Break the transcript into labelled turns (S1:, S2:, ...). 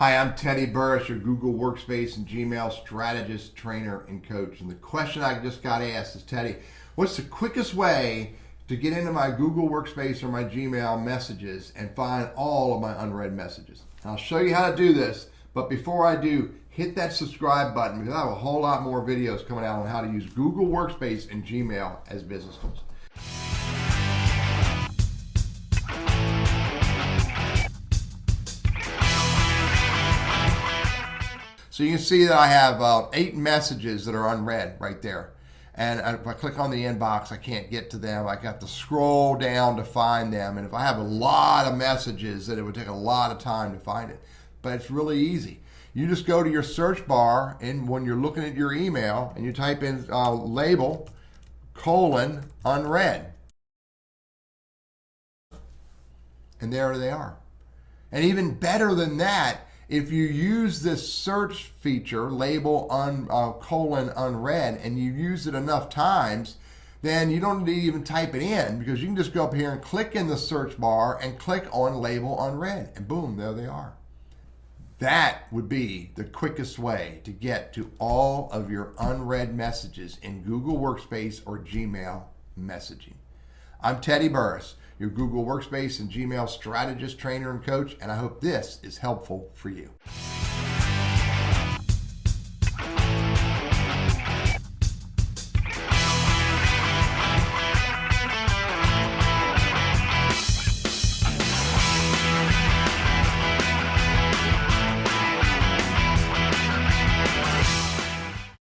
S1: Hi, I'm Teddy Burris, your Google Workspace and Gmail strategist, trainer, and coach. And the question I just got asked is, Teddy, what's the quickest way to get into my Google Workspace or my Gmail messages and find all of my unread messages? I'll show you how to do this, but before I do, hit that subscribe button because I have a whole lot more videos coming out on how to use Google Workspace and Gmail as business tools. So you can see that I have 8 messages that are unread right there. And if I click on the inbox, I can't get to them. I got to scroll down to find them. And if I have a lot of messages, then it would take a lot of time to find it. But it's really easy. You just go to your search bar, and when you're looking at your email, and you type in label, unread. And there they are. And even better than that, if you use this search feature, label unread, and you use it enough times, then you don't need to even type it in because you can just go up here and click in the search bar and click on label unread, and boom, there they are. That would be the quickest way to get to all of your unread messages in Google Workspace or Gmail messaging. I'm Teddy Burris, your Google Workspace and Gmail strategist, trainer, and coach, and I hope this is helpful for you.